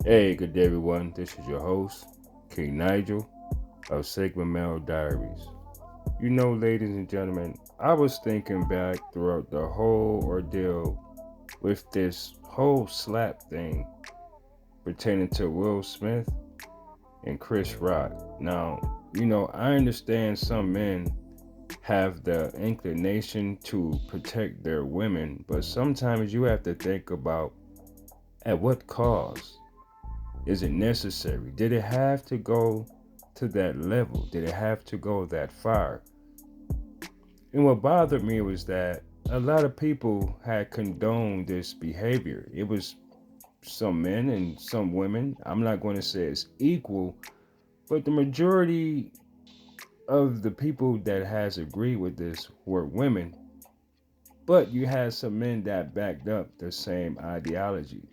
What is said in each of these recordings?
Hey, good day, everyone. This is your host, King Nigel of Sigma Male Diaries. Ladies and gentlemen, I was thinking back throughout the whole ordeal with this whole slap thing pertaining to Will Smith and Chris Rock. Now, I understand some men have the inclination to protect their women, but sometimes you have to think about at what cost. Is it necessary? Did it have to go to that level? Did it have to go that far? And what bothered me was that a lot of people had condoned this behavior. It was some men and some women. I'm not going to say it's equal, but the majority of the people that has agreed with this were women. But you had some men that backed up the same ideology.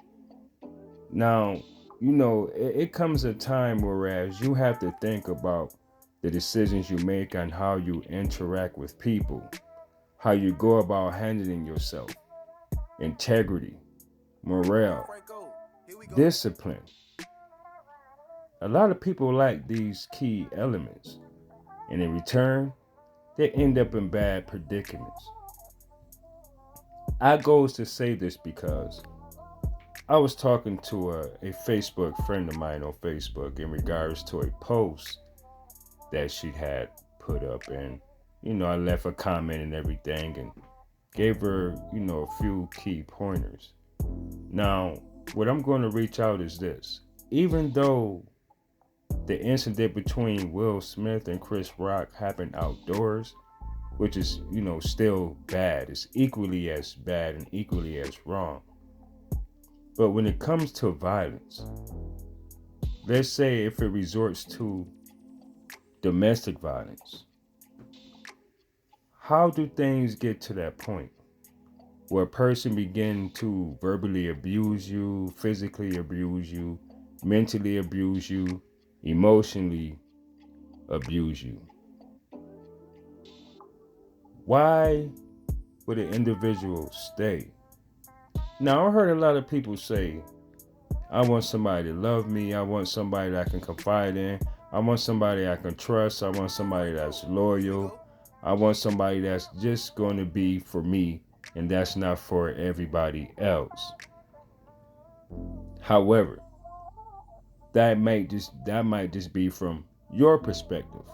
Now, it comes a time whereas you have to think about the decisions you make and how you interact with people, how you go about handling yourself, integrity, morale, discipline. A lot of people lack these key elements, and in return, they end up in bad predicaments. I goes to say this because I was talking to a Facebook friend of mine on Facebook in regards to a post that she had put up. And, I left a comment and everything and gave her, a few key pointers. Now, what I'm going to reach out is this. Even though the incident between Will Smith and Chris Rock happened outdoors, which is, still bad, it's equally as bad and equally as wrong. But when it comes to violence, let's say if it resorts to domestic violence, how do things get to that point where a person begin to verbally abuse you, physically abuse you, mentally abuse you, emotionally abuse you? Why would an individual stay? Now, I heard a lot of people say, I want somebody to love me. I want somebody that I can confide in. I want somebody I can trust. I want somebody that's loyal. I want somebody that's just going to be for me and that's not for everybody else. However, that might just be from your perspective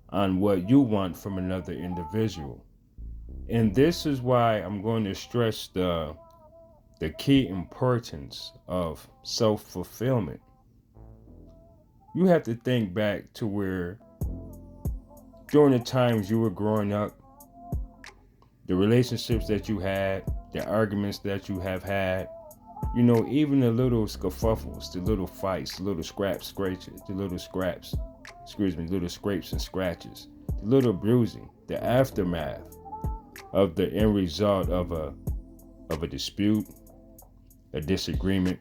on what you want from another individual. And this is why I'm going to stress the key importance of self-fulfillment. You have to think back to where during the times you were growing up, the relationships that you had, the arguments that you have had, even the little scuffles, the little fights, the little scraps, scratches, the little scraps, little scrapes and scratches, the little bruising, the aftermath of the end result of a dispute, a disagreement,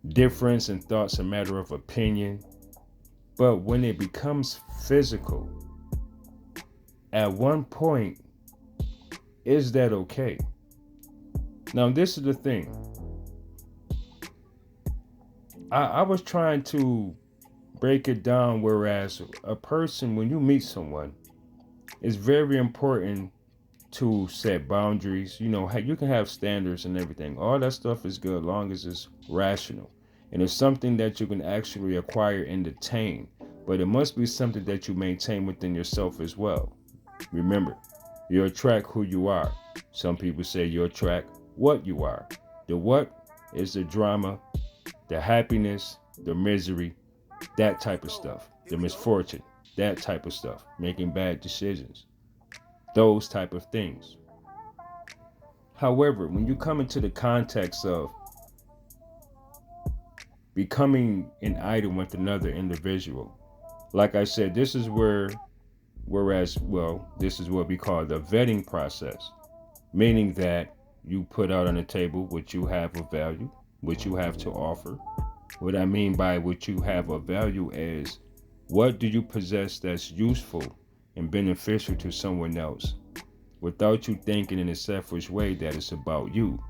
difference in thoughts, a matter of opinion. But when it becomes physical, at one point, is that okay? Now, this is the thing. I was trying to break it down, whereas a person, when you meet someone, it's very important to set boundaries. You can have standards and everything. All that stuff is good long as it's rational. And it's something that you can actually acquire and attain. But it must be something that you maintain within yourself as well. Remember, you attract who you are. Some people say you attract what you are. The what is the drama, the happiness, the misery, that type of stuff. The misfortune, that type of stuff. Making bad decisions, those type of things. However, when you come into the context of becoming an item with another individual, like I said, this is this is what we call the vetting process, meaning that you put out on the table what you have of value, what you have to offer. What I mean by what you have of value is what do you possess that's useful and beneficial to someone else without you thinking in a selfish way that it's about you.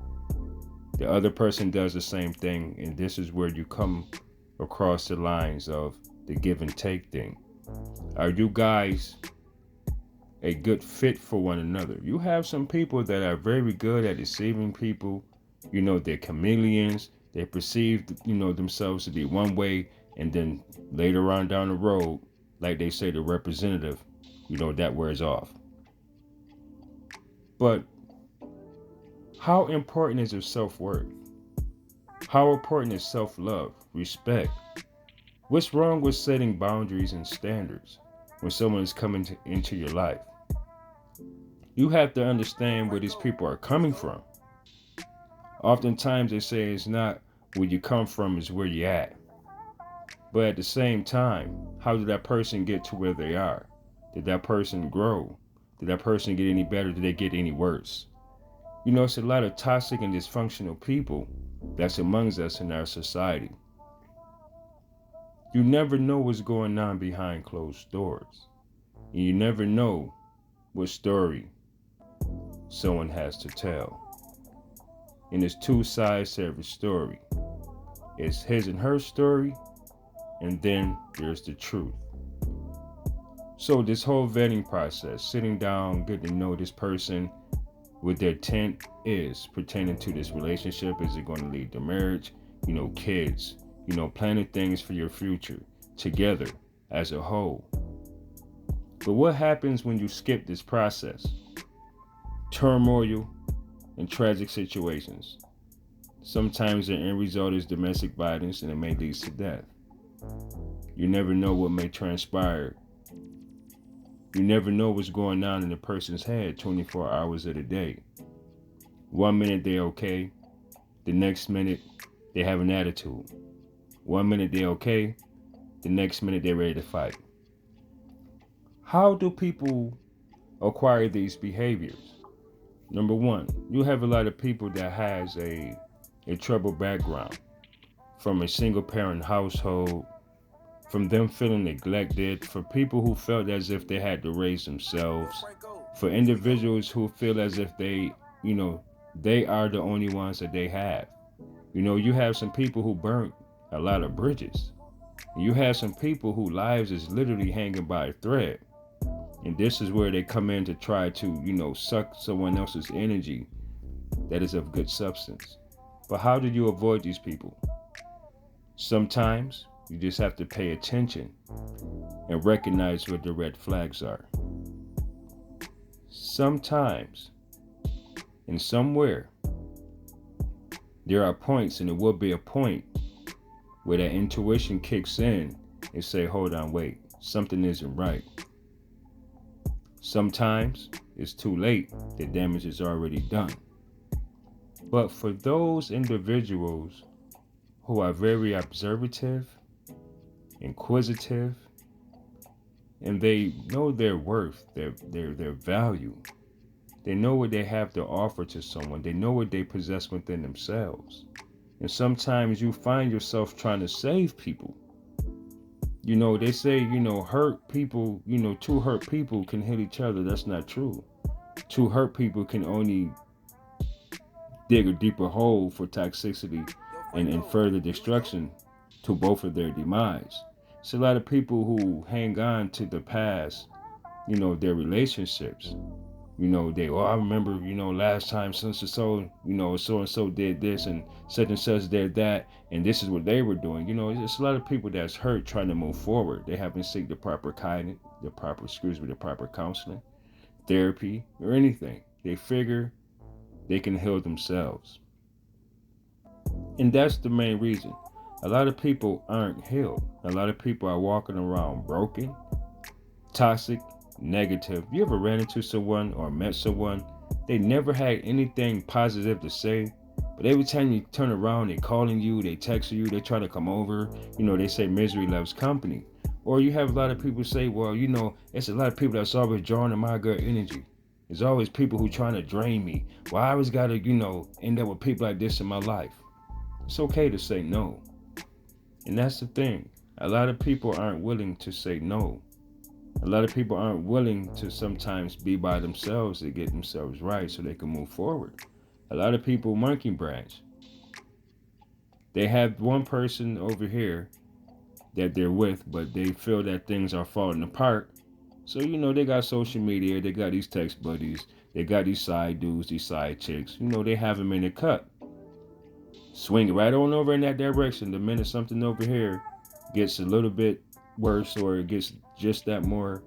The other person does the same thing, and this is where you come across the lines of the give and take thing. Are you guys a good fit for one another? You have some people that are very good at deceiving people. They're chameleons. They perceive, themselves to be one way, and then later on down the road, like they say, the representative, that wears off. But how important is your self-worth? How important is self-love, respect? What's wrong with setting boundaries and standards when someone is coming into your life? You have to understand where these people are coming from. Oftentimes they say it's not where you come from, it's where you're at. But at the same time, how did that person get to where they are? Did that person grow? Did that person get any better? Did they get any worse? It's a lot of toxic and dysfunctional people that's amongst us in our society. You never know what's going on behind closed doors. And you never know what story someone has to tell. And there's two sides to every story. It's his and her story, and then there's the truth. So this whole vetting process, sitting down, getting to know this person, what their intent is pertaining to this relationship. Is it going to lead to marriage? Kids, planning things for your future together as a whole. But what happens when you skip this process? Turmoil and tragic situations. Sometimes the end result is domestic violence, and it may lead to death. You never know what may transpire. You never know what's going on in a person's head 24 hours of the day. 1 minute they're okay, the next minute they have an attitude. 1 minute they're okay, the next minute they're ready to fight. How do people acquire these behaviors? Number one, you have a lot of people that has a troubled background from a single parent household, from them feeling neglected, for people who felt as if they had to raise themselves, for individuals who feel as if they are the only ones that they have. You have some people who burnt a lot of bridges. You have some people whose lives is literally hanging by a thread. And this is where they come in to try to, suck someone else's energy that is of good substance. But how do you avoid these people? Sometimes you just have to pay attention and recognize what the red flags are. Sometimes and somewhere there are points, and it will be a point where that intuition kicks in and say, hold on, wait, something isn't right. Sometimes it's too late, the damage is already done. But for those individuals who are very observative, inquisitive, and they know their worth, their value, they know what they have to offer to someone, they know what they possess within themselves. And sometimes you find yourself trying to save people. They say, hurt people, two hurt people can hit each other. That's not true. Two hurt people can only dig a deeper hole for toxicity and further destruction to both of their demise. It's a lot of people who hang on to the past, their relationships. I remember, last time so and so did this and such did that, and this is what they were doing. It's a lot of people that's hurt trying to move forward. They haven't sought the proper guidance, the proper counseling, therapy, or anything. They figure they can heal themselves. And that's the main reason. A lot of people aren't healed. A lot of people are walking around broken, toxic, negative. You ever ran into someone or met someone, they never had anything positive to say, but every time you turn around, they calling you, they texting you, they try to come over. They say misery loves company. Or you have a lot of people say, well, it's a lot of people that's always drawing in my good energy. There's always people who trying to drain me. Well, I always got to, end up with people like this in my life. It's okay to say no. And that's the thing. A lot of people aren't willing to say no. A lot of people aren't willing to sometimes be by themselves to get themselves right so they can move forward. A lot of people monkey branch. They have one person over here that they're with, but they feel that things are falling apart. So, they got social media, they got these text buddies, they got these side dudes, these side chicks. They have them in the cut. Swing right on over in that direction. The minute something over here gets a little bit worse or it gets just that more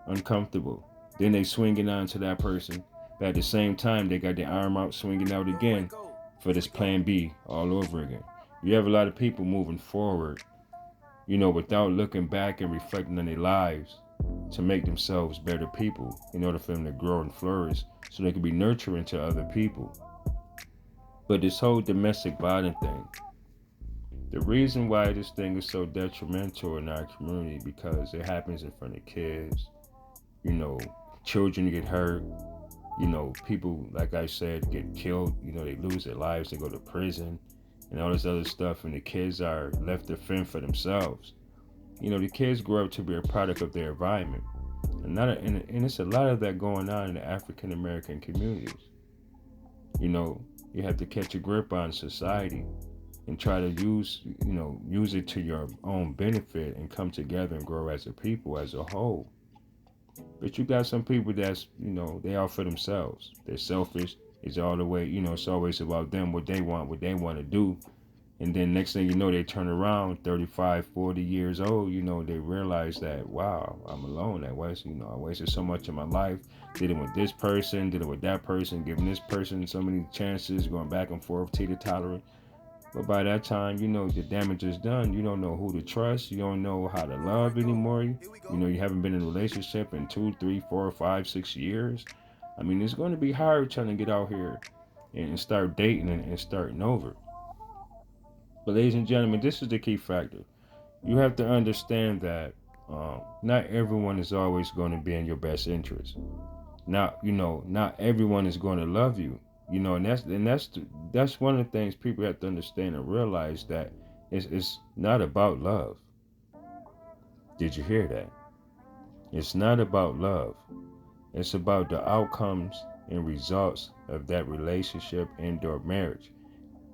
uncomfortable, then they swinging on to that person. But at the same time, they got their arm out, swinging out again for this plan B all over again. You have a lot of people moving forward, without looking back and reflecting on their lives to make themselves better people in order for them to grow and flourish so they can be nurturing to other people. But this whole domestic violence thing, the reason why this thing is so detrimental in our community because it happens in front of kids, you know, children get hurt, people, like I said, get killed, they lose their lives, they go to prison and all this other stuff, and the kids are left to fend for themselves. The kids grow up to be a product of their environment. And it's a lot of that going on in the African American communities. You have to catch a grip on society and try to use it to your own benefit and come together and grow as a people, as a whole. But you got some people that's, they are for themselves. They're selfish. It's all the way, it's always about them, what they want to do. And then next thing you know, they turn around 35, 40 years old, they realize that, wow, I'm alone. I wasted so much of my life dealing with this person, dealing with that person, giving this person so many chances, going back and forth, teeter-tottering. But by that time, the damage is done. You don't know who to trust. You don't know how to love anymore. You haven't been in a relationship in 2, 3, 4, 5, 6 years. I mean, it's going to be hard trying to get out here and start dating and starting over. But ladies and gentlemen, this is the key factor. You have to understand that not everyone is always going to be in your best interest. Not everyone is going to love you. That's one of the things people have to understand and realize that it's not about love. Did you hear that? It's not about love. It's about the outcomes and results of that relationship and/or marriage.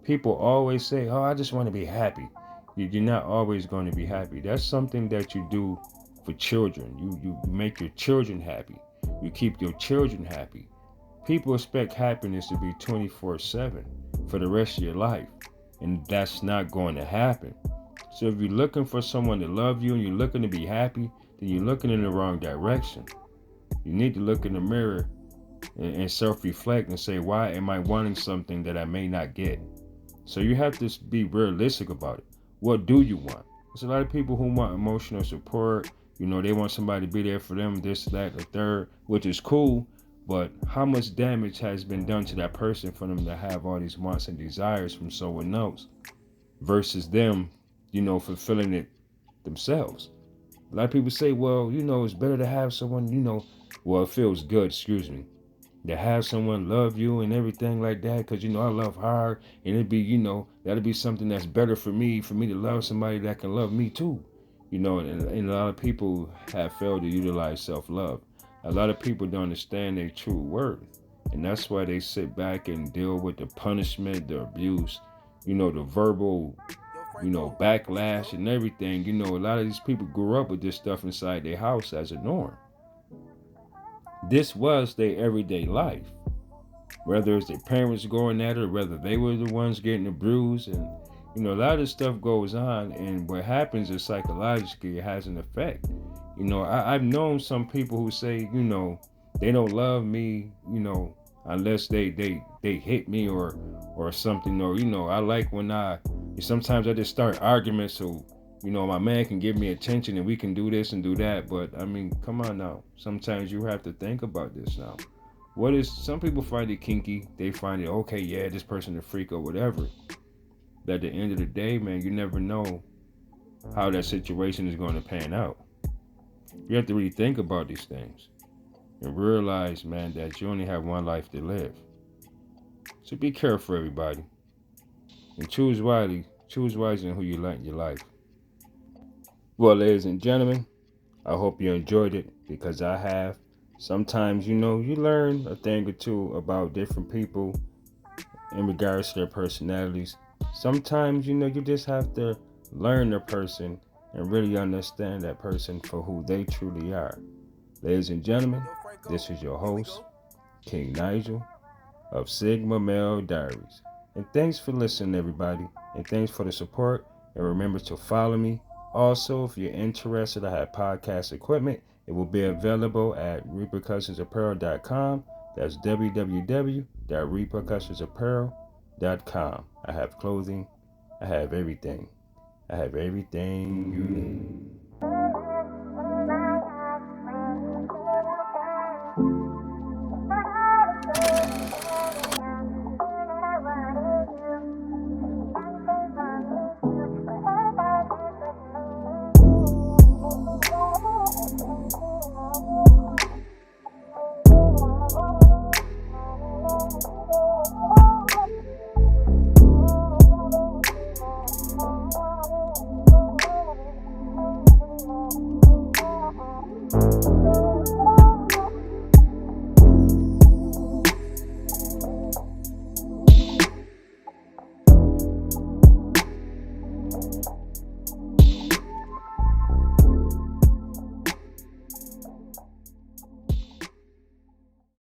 People always say, "Oh, I just want to be happy." You're not always going to be happy. That's something that you do for children. You make your children happy. You keep your children happy. People expect happiness to be 24/7 for the rest of your life, and that's not going to happen. So if you're looking for someone to love you and you're looking to be happy, then you're looking in the wrong direction. You need to look in the mirror and self-reflect and say, why am I wanting something that I may not get? So you have to be realistic about it. What do you want? There's a lot of people who want emotional support. They want somebody to be there for them, this, that, the third, which is cool. But how much damage has been done to that person for them to have all these wants and desires from someone else versus them, fulfilling it themselves? A lot of people say, well, it's better to have someone, well, it feels good, excuse me, to have someone love you and everything like that, because I love hard, and it'd be that'll be something that's better for me to love somebody that can love me too. And a lot of people have failed to utilize self-love. A lot of people don't understand their true worth, and that's why they sit back and deal with the punishment, the abuse, the verbal backlash and everything. A lot of these people grew up with this stuff inside their house as a norm. This was their everyday life. Whether it's their parents going at it or whether they were the ones getting abused. And, a lot of this stuff goes on. And what happens is psychologically it has an effect. I've known some people who say, they don't love me, unless they hit me or something. Or, I like when sometimes I just start arguments so my man can give me attention and we can do this and do that. But I mean, come on now. Sometimes you have to think about this now. Some people find it kinky. They find it, okay, yeah, this person a freak or whatever. But at the end of the day, man, you never know how that situation is going to pan out. You have to really think about these things and realize, man, that you only have one life to live. So be careful, everybody. And choose wisely. Choose wisely in who you let in your life. Well, ladies and gentlemen, I hope you enjoyed it because I have. Sometimes, you learn a thing or two about different people in regards to their personalities. Sometimes, you just have to learn a person and really understand that person for who they truly are. Ladies and gentlemen, this is your host, King Nigel of Sigma Male Diaries. And thanks for listening, everybody. And thanks for the support. And remember to follow me. Also, if you're interested, I have podcast equipment. It will be available at repercussionsapparel.com. That's www.repercussionsapparel.com. I have clothing. I have everything. I have everything you need.